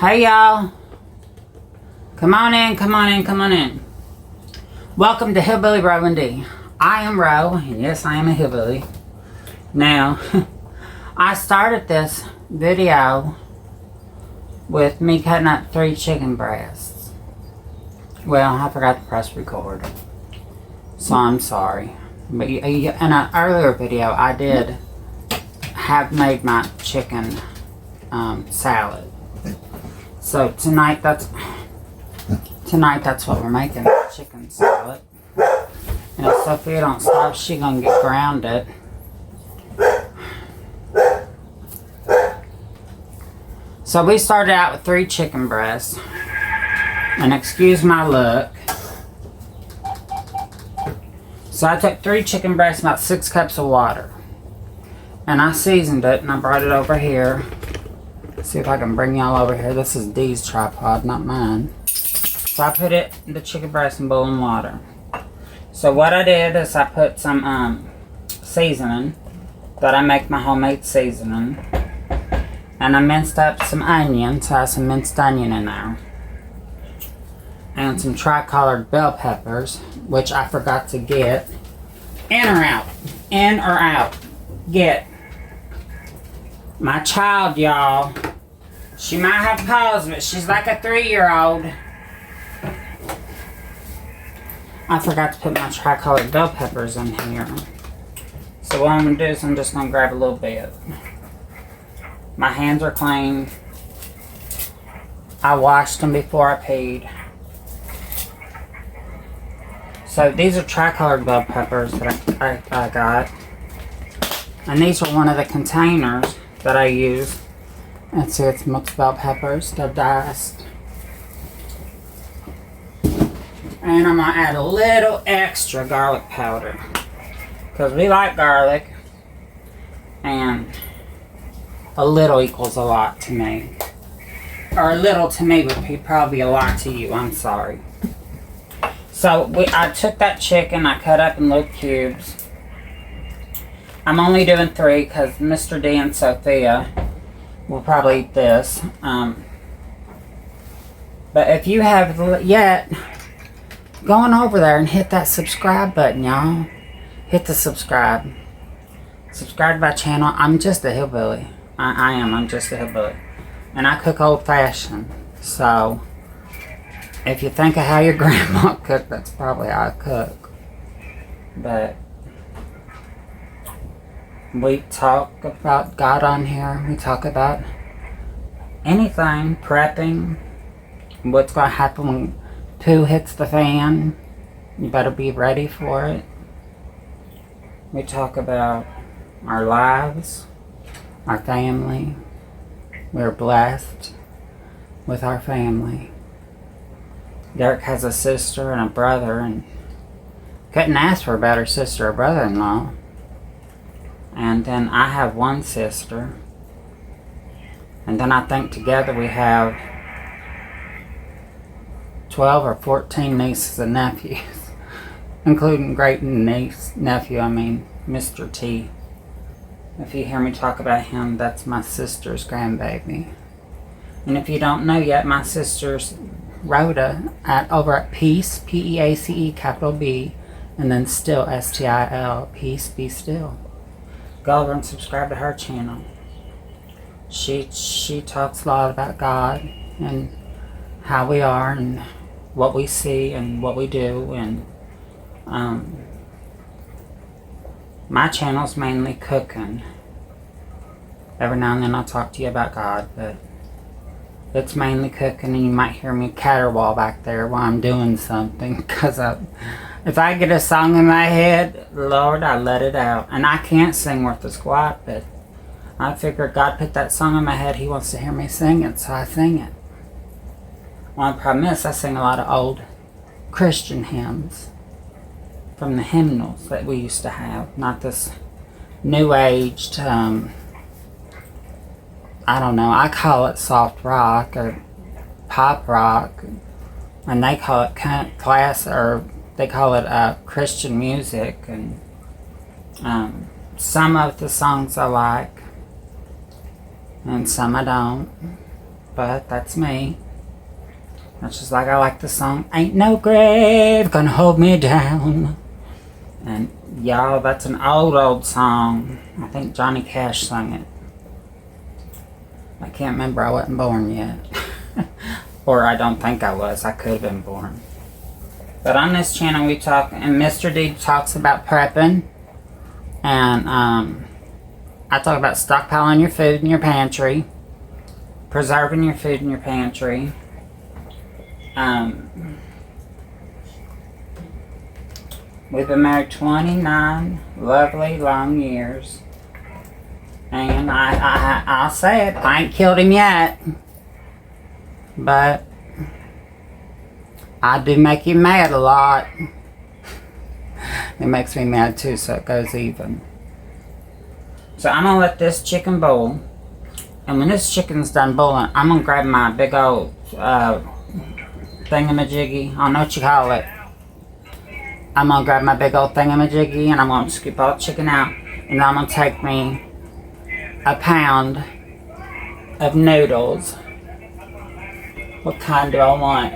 Hey y'all, come on in, come on in, come on in. Welcome to HillbillyROandD. I am Ro, and yes, I am a hillbilly. Now, I started this video with me cutting up 3 chicken breasts. Well, I forgot to press record, so I'm sorry. But in an earlier video, I did have made my chicken salad. So tonight that's what we're making, chicken salad. And if Sophia don't stop, she gonna get grounded. So we started out with 3 chicken breasts. And excuse my look. So I took 3 chicken breasts, about 6 cups of water. And I seasoned it and I brought it over here. See if I can bring y'all over here. This is Dee's tripod, not mine. So I put the chicken breast in boiling water. So what I did is I put some seasoning that I make my homemade seasoning. And I minced up some onion, so I have some minced onion in there. And some tricolored bell peppers, which I forgot to get. In or out? In or out? Get. My child, y'all. She might have paws, but she's like a 3-year-old. I forgot to put my tricolored bell peppers in here. So what I'm going to do is I'm just going to grab a little bit. My hands are clean. I washed them before I peed. So these are tricolored bell peppers that I got. And these are one of the containers that I use. Let's see, it's mixed bell peppers, they're diced. And I'm going to add a little extra garlic powder. Because we like garlic. And a little equals a lot to me. Or a little to me would be probably a lot to you, I'm sorry. So I took that chicken, I cut up in little cubes. I'm only doing 3 because Mr. D and Sophia will probably eat this. But if you have yet, go on over there and hit that subscribe button, y'all. Hit the subscribe. Subscribe to my channel. I'm just a hillbilly. I'm just a hillbilly. And I cook old fashioned. So, if you think of how your grandma cooked, that's probably how I cook. But we talk about God on here. We talk about anything, prepping, what's going to happen when poo hits the fan. You better be ready for it. We talk about our lives, our family. We're blessed with our family. Derek has a sister and a brother, and couldn't ask for a better sister or brother-in-law. And then I have 1 sister. And then I think together we have 12 or 14 nieces and nephews. Including great nephew, I mean Mr. T. If you hear me talk about him, that's my sister's grandbaby. And if you don't know yet, my sister's Rhoda over at Peace, P-E-A-C-E, capital B, and then Still, S-T-I-L, Peace, Be Still. Go over and subscribe to her channel. She talks a lot about God and how we are and what we see and what we do. And my channel's mainly cooking. Every now and then I'll talk to you about God, but it's mainly cooking, and you might hear me caterwaul back there while I'm doing something, because if I get a song in my head, Lord, I let it out. And I can't sing worth a squat, but I figured God put that song in my head. He wants to hear me sing it, so I sing it. Well, the problem is I sing a lot of old Christian hymns from the hymnals that we used to have. Not this new-aged, I don't know, I call it soft rock or pop rock. And they call it class, or they call it Christian music. And some of the songs I like, and some I don't. But that's me. That's just like I like the song, Ain't No Grave Gonna Hold Me Down. And y'all, that's an old song. I think Johnny Cash sung it. I can't remember, I wasn't born yet. Or I don't think I was, I could have been born. But on this channel we talk, and Mr. D talks about prepping. And I talk about stockpiling your food in your pantry. Preserving your food in your pantry. We've been married 29 lovely long years. And I'll say it, I ain't killed him yet. But I do make him mad a lot. It makes me mad too, so it goes even. So I'm gonna let this chicken boil. And when this chicken's done boiling, I'm gonna grab my big old thingamajiggy. I don't know what you call it. I'm gonna grab my big old thingamajiggy and I'm gonna scoop all the chicken out. And I'm gonna take me a pound of noodles. What kind do I want?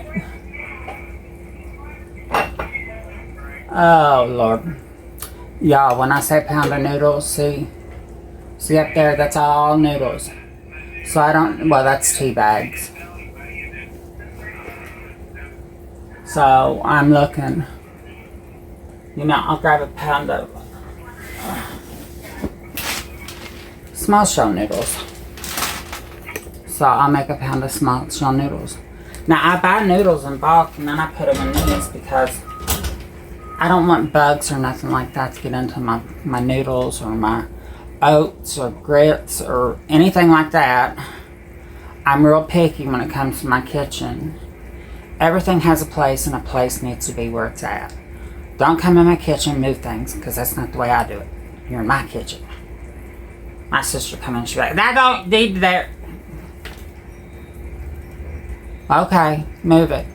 Oh Lord. Y'all, when I say pound of noodles, see up there, that's all noodles. So I don't, well, that's tea bags. So I'm looking, you know, I'll grab a pound of small shell noodles. So I'll make a pound of small shell noodles. Now I buy noodles in bulk and then I put them in these because I don't want bugs or nothing like that to get into my noodles or my oats or grits or anything like that. I'm real picky when it comes to my kitchen. Everything has a place and a place needs to be where it's at. Don't come in my kitchen and move things because that's not the way I do it. You're in my kitchen. My sister come in and she's like, that don't need there. Okay, move it.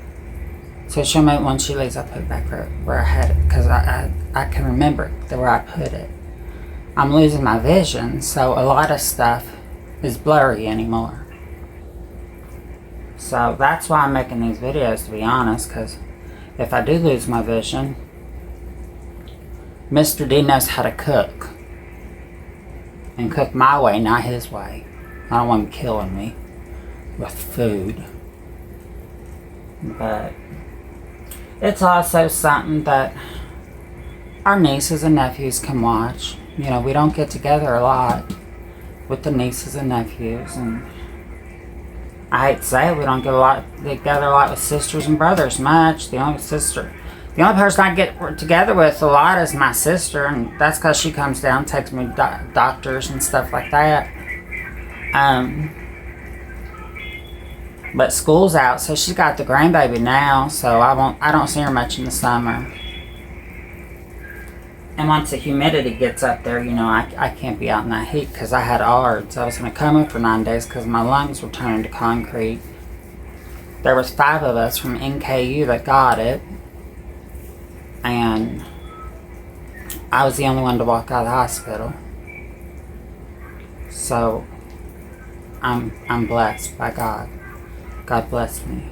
So she'll move it when she leaves. I put it back where I had it because I can remember where I put it. I'm losing my vision, so a lot of stuff is blurry anymore. So that's why I'm making these videos, to be honest, because if I do lose my vision, Mr. D knows how to cook. And cook my way, not his way. I don't want him killing me with food. But it's also something that our nieces and nephews can watch. You know, we don't get together a lot with the nieces and nephews, and I hate to say it, we don't get together a lot with sisters and brothers much. The only person I get together with a lot is my sister, and that's because she comes down, takes me to doctors and stuff like that. But school's out, so she's got the grandbaby now, so I don't see her much in the summer. And once the humidity gets up there, you know, I can't be out in that heat because I had ARDS. I was in a coma for 9 days because my lungs were turning to concrete. There was 5 of us from NKU that got it. And I was the only one to walk out of the hospital. So I'm blessed by God. God bless me.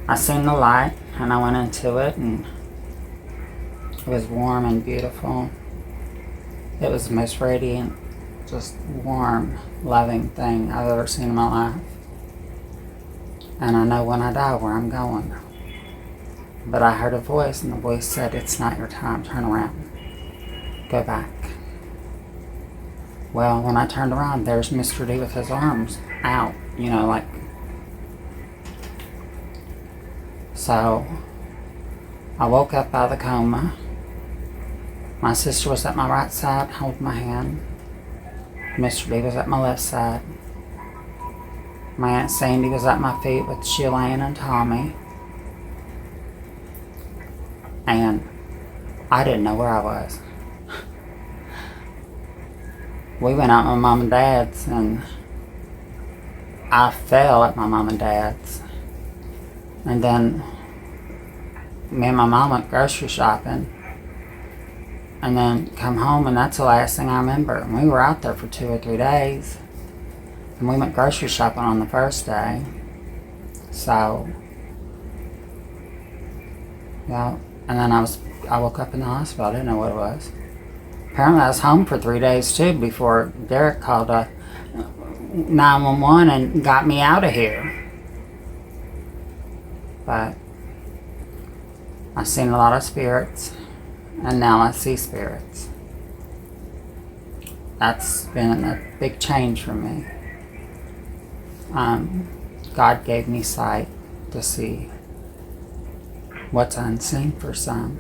I seen the light and I went into it and it was warm and beautiful. It was the most radiant, just warm, loving thing I've ever seen in my life. And I know when I die where I'm going. But I heard a voice, and the voice said, it's not your time, turn around. Go back. Well, when I turned around, there's Mr. D with his arms out, you know, like. So, I woke up out of the coma. My sister was at my right side, holding my hand. Mr. D was at my left side. My Aunt Sandy was at my feet with Sheila Ann and Tommy. And I didn't know where I was. We went out with my mom and dad's, and I fell at my mom and dad's. And then me and my mom went grocery shopping. And then come home, and that's the last thing I remember. And we were out there for 2 or 3 days. And we went grocery shopping on the first day. So, yeah. And then I woke up in the hospital. I didn't know what it was. Apparently I was home for 3 days too before Derek called 911 and got me out of here. But I've seen a lot of spirits, and now I see spirits. That's been a big change for me. God gave me sight to see what's unseen for some.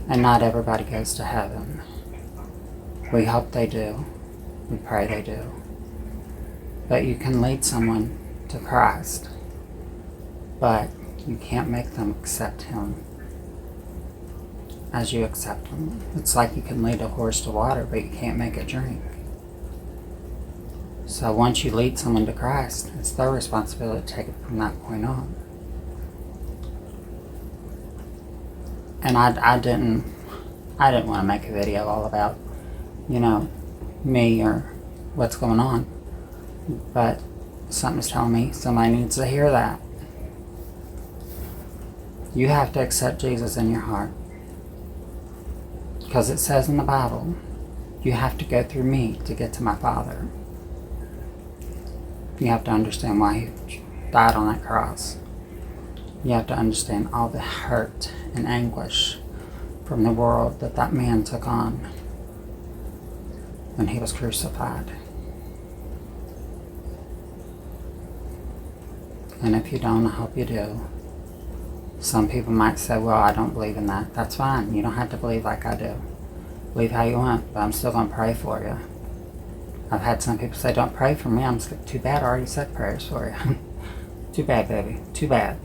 And not everybody goes to heaven. We hope they do. We pray they do. But you can lead someone to Christ. But you can't make them accept Him as you accept Him. It's like you can lead a horse to water, but you can't make it drink. So once you lead someone to Christ, it's their responsibility to take it from that point on. And I didn't want to make a video all about, me or what's going on. But something's telling me somebody needs to hear that. You have to accept Jesus in your heart. Because it says in the Bible, you have to go through me to get to my Father. You have to understand why He died on that cross. You have to understand all the hurt and anguish from the world that man took on when He was crucified. And if you don't, I hope you do. Some people might say, well, I don't believe in that. That's fine. You don't have to believe like I do. Believe how you want, but I'm still going to pray for you. I've had some people say, don't pray for me. I'm like, too bad, I already said prayers for you. Too bad, baby. Too bad.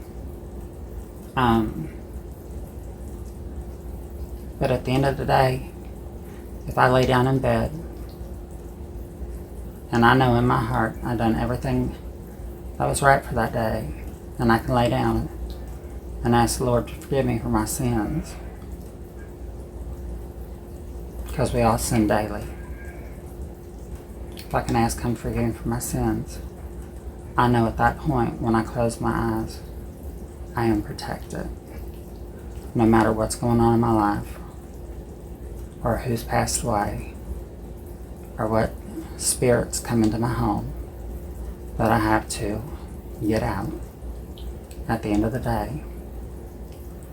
But at the end of the day, if I lay down in bed, and I know in my heart I've done everything that was right for that day, and I can lay down and ask the Lord to forgive me for my sins. Because we all sin daily. If I can ask Him to forgive me for my sins, I know at that point, when I close my eyes, I am protected. No matter what's going on in my life, or who's passed away, or what spirits come into my home that I have to get out. At the end of the day,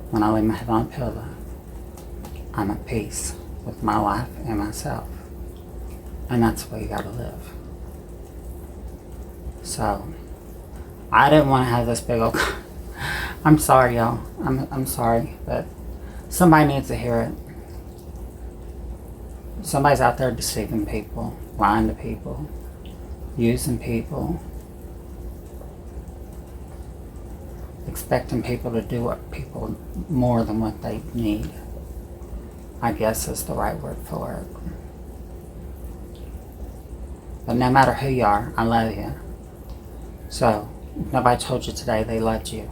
when I lay my head on a pillow, I'm at peace with my life and myself. And that's the way you gotta live. So, I didn't want to have this big old... I'm sorry, y'all. I'm sorry, but somebody needs to hear it. Somebody's out there deceiving people, lying to people, using people, expecting people to do what people more than what they need, I guess is the right word for it. But no matter who you are, I love you. So, if nobody told you today they loved you,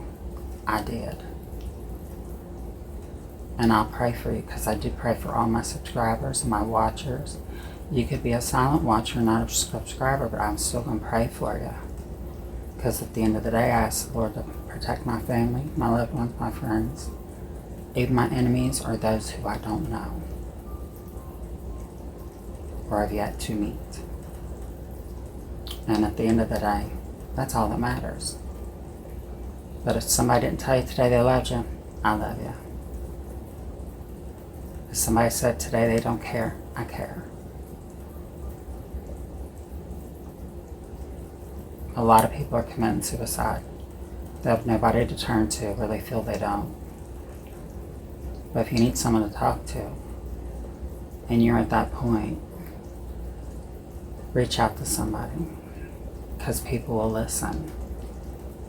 I did. And I'll pray for you, because I do pray for all my subscribers and my watchers. You could be a silent watcher, not a subscriber, but I'm still going to pray for you. Because at the end of the day, I ask the Lord to protect my family, my loved ones, my friends, even my enemies, or those who I don't know or have yet to meet. And at the end of the day, that's all that matters. But if somebody didn't tell you today they loved you, I love you. If somebody said today they don't care, I care. A lot of people are committing suicide. They have nobody to turn to, or they feel they don't. But if you need someone to talk to, and you're at that point, reach out to somebody, because people will listen.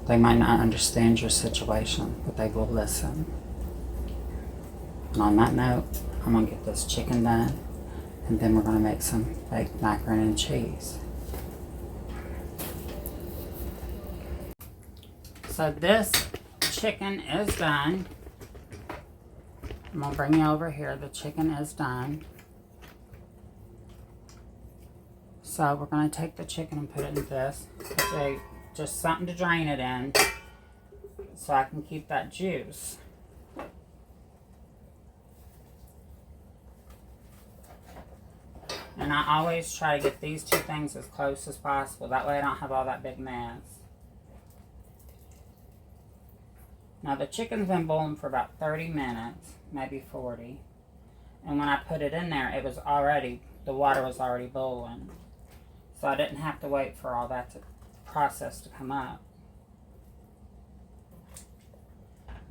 They might not understand your situation, but they will listen. And on that note, I'm going to get this chicken done, and then we're going to make some baked macaroni and cheese. So this chicken is done. I'm going to bring you over here. The chicken is done. So we're going to take the chicken and put it in this. So just something to drain it in so I can keep that juice. And I always try to get these two things as close as possible. That way I don't have all that big mess. Now the chicken's been boiling for about 30 minutes, maybe 40. And when I put it in there, the water was already boiling. So I didn't have to wait for all that process to come up.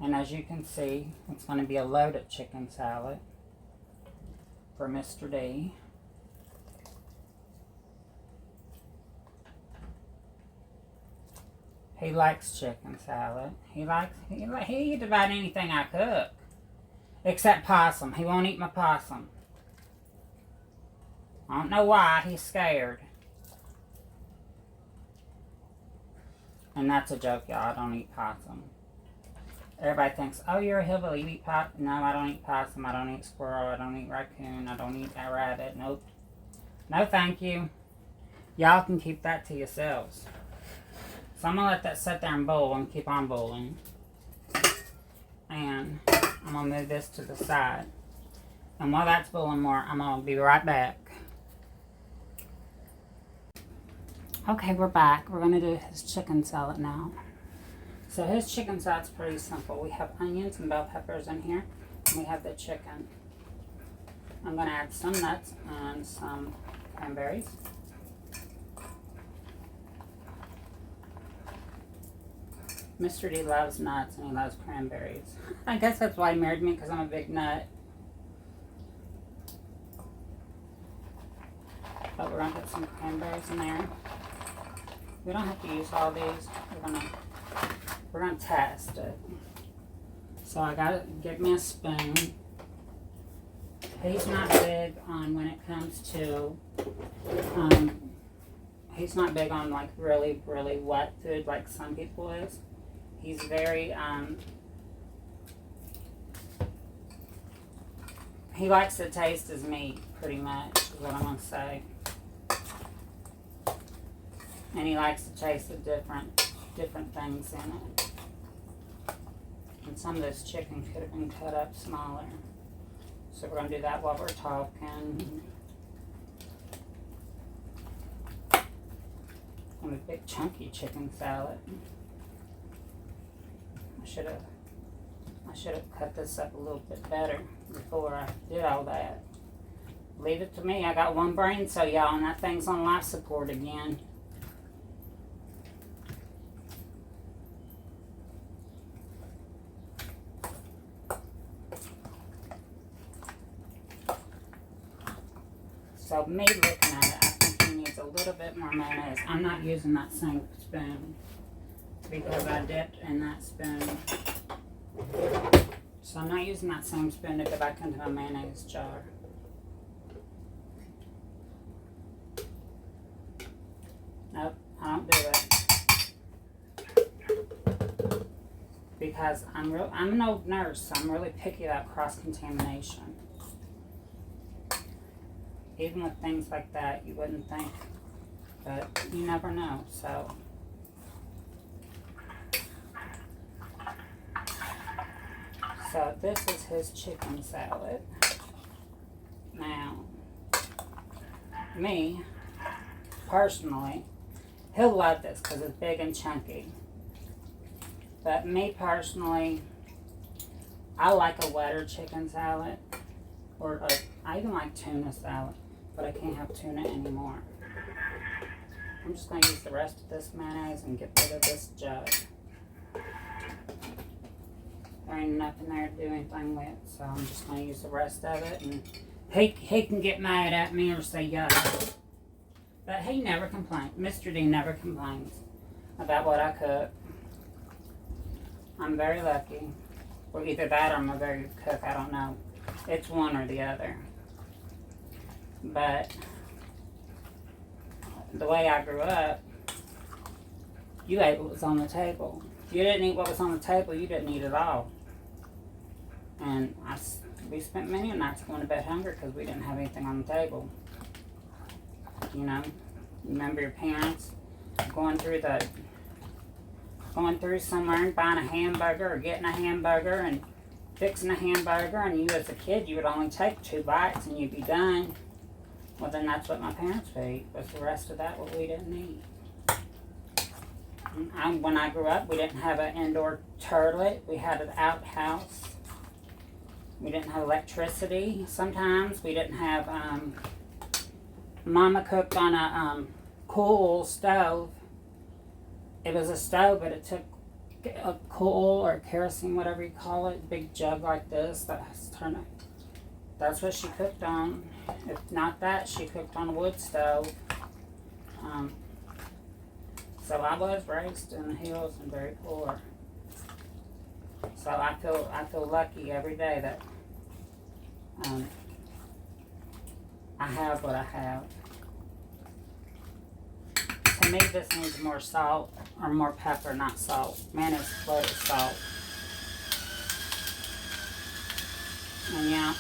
And as you can see, it's going to be a loaded chicken salad for Mr. D. He likes chicken salad. He eat about anything I cook. Except possum. He won't eat my possum. I don't know why. He's scared. And that's a joke, y'all. I don't eat possum. Everybody thinks, oh, you're a hillbilly. You eat possum. No, I don't eat possum. I don't eat squirrel. I don't eat raccoon. I don't eat that rabbit. Nope. No, thank you. Y'all can keep that to yourselves. So I'm going to let that sit there and boil and keep on boiling. And I'm going to move this to the side. And while that's boiling more, I'm going to be right back. Okay, we're back. We're going to do his chicken salad now. So his chicken salad's pretty simple. We have onions and bell peppers in here. And we have the chicken. I'm going to add some nuts and some cranberries. Mr. D loves nuts and he loves cranberries. I guess that's why he married me, because I'm a big nut. But we're going to put some cranberries in there. We don't have to use all these. We're gonna test it. So I gotta get me a spoon. He's not big on when it comes to he's not big on like really wet food like some people is. He's very he likes to taste his meat pretty much is what I'm gonna say. And he likes to taste the different things in it. And some of this chicken could have been cut up smaller. So we're going to do that while we're talking. And a big chunky chicken salad. I should have cut this up a little bit better before I did all that. Leave it to me. I got one brain cell, y'all, and that thing's on life support again. So me looking at it, I think he needs a little bit more mayonnaise. I'm not using that same spoon because I dipped in that spoon. So I'm not using that same spoon to go back into my mayonnaise jar. Nope, I don't do it. Because I'm an old nurse, so I'm really picky about cross-contamination. Even with things like that, you wouldn't think, but you never know, so. So this is his chicken salad. Now, me, personally, he'll love this because it's big and chunky. But me personally, I like a wetter chicken salad, or I even like tuna salad. But I can't have tuna anymore. I'm just going to use the rest of this mayonnaise and get rid of this jug. There ain't enough in there to do anything with, so I'm just going to use the rest of it. And he can get mad at me or say yuck. But he never complains. Mr. D never complains about what I cook. I'm very lucky. Or either that or I'm a very good cook. I don't know. It's one or the other. But the way I grew up, you ate what was on the table. If you didn't eat what was on the table, you didn't eat at all. And we spent many nights going to bed hungry because we didn't have anything on the table. You know, Remember your parents going through somewhere and buying a hamburger or getting a hamburger and fixing a hamburger, and you as a kid, you would only take 2 bites and you'd be done. Well, then that's what my parents would eat, was the rest of that what we didn't eat. When I grew up, we didn't have an indoor toilet. We had an outhouse. We didn't have electricity sometimes. We didn't have, Mama cooked on a coal stove. It was a stove, but it took a coal or kerosene, whatever you call it, big jug like this. That's what she cooked on. If not that, she cooked on a wood stove. So I was raised in the hills and very poor. So I feel lucky every day that I have what I have. To me, this needs more salt or more pepper, not salt. Man, it's loaded with salt. And yeah,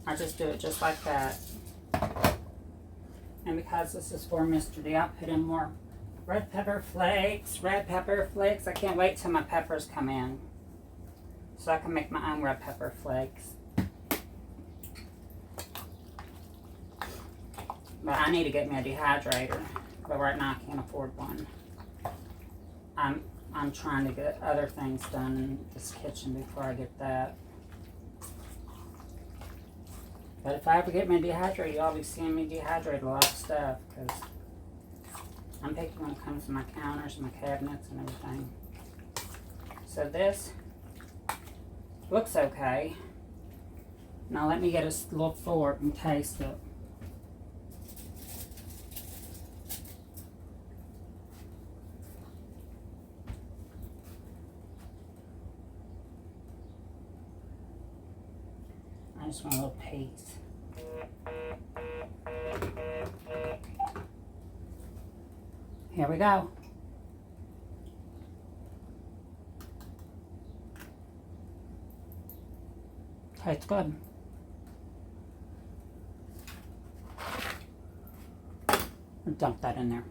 I just do it just like that. And because this is for Mr. D, I'll put in more red pepper flakes. Red pepper flakes. I can't wait till my peppers come in, so I can make my own red pepper flakes. But I need to get me a dehydrator. But right now I can't afford one. I'm trying to get other things done in this kitchen before I get that. But if I ever get me dehydrated, y'all be seeing me dehydrate a lot of stuff, because I'm picky when it comes to my counters, my cabinets, and everything. So this looks okay. Now let me get a little fork and taste it. I just want a little piece. Here we go. Tastes good. I'll dump that in there.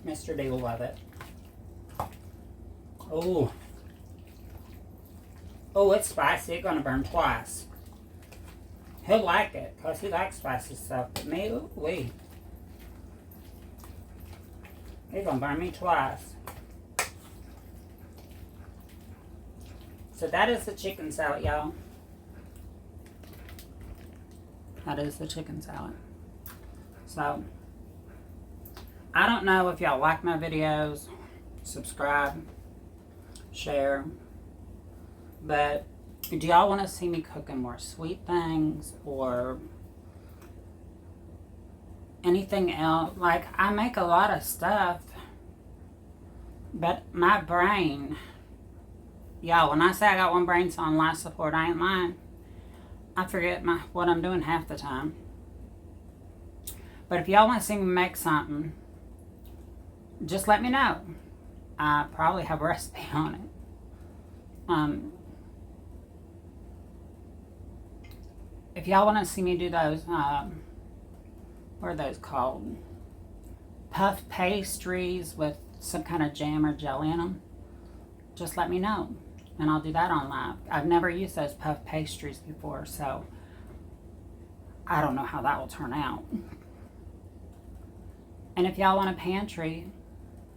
Mr. D will love it. Oh. Oh, it's spicy. It's gonna burn twice. He'll like it, because he likes spicy stuff. But me, ooh-wee. He's gonna burn me twice. So that is the chicken salad, y'all. That is the chicken salad. So, I don't know if y'all like my videos. Subscribe. Share. But do y'all want to see me cooking more sweet things or anything else? Like, I make a lot of stuff, but my brain, y'all, when I say I got one brain cell on life support, I ain't lying. I forget what I'm doing half the time. But if y'all want to see me make something, just let me know. I probably have a recipe on it. If y'all want to see me do those, what are those called? Puff pastries with some kind of jam or jelly in them, just let me know. And I'll do that on live. I've never used those puff pastries before, so I don't know how that will turn out. And if y'all want a pantry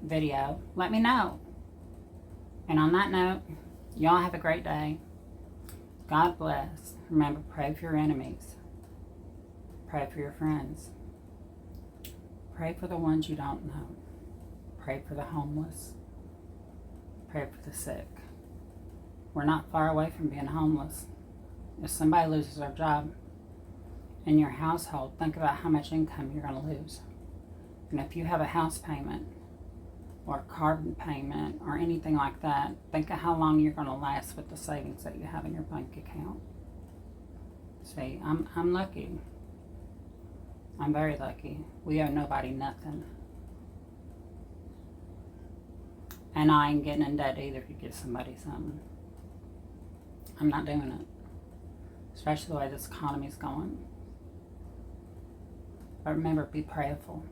video, let me know. And on that note, y'all have a great day. God bless. Remember, pray for your enemies. Pray for your friends. Pray for the ones you don't know. Pray for the homeless. Pray for the sick. We're not far away from being homeless. If somebody loses their job in your household, think about how much income you're going to lose. And if you have a house payment or car payment or anything like that, think of how long you're going to last with the savings that you have in your bank account. See, I'm lucky. I'm very lucky. We owe nobody nothing. And I ain't getting in debt either if you give somebody something. I'm not doing it. Especially the way this economy is going. But remember, be prayerful,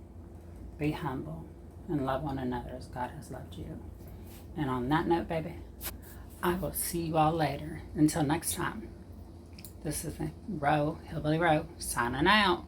be humble, and love one another as God has loved you. And on that note, baby, I will see you all later. Until next time, this is Hillbilly Ro, signing out.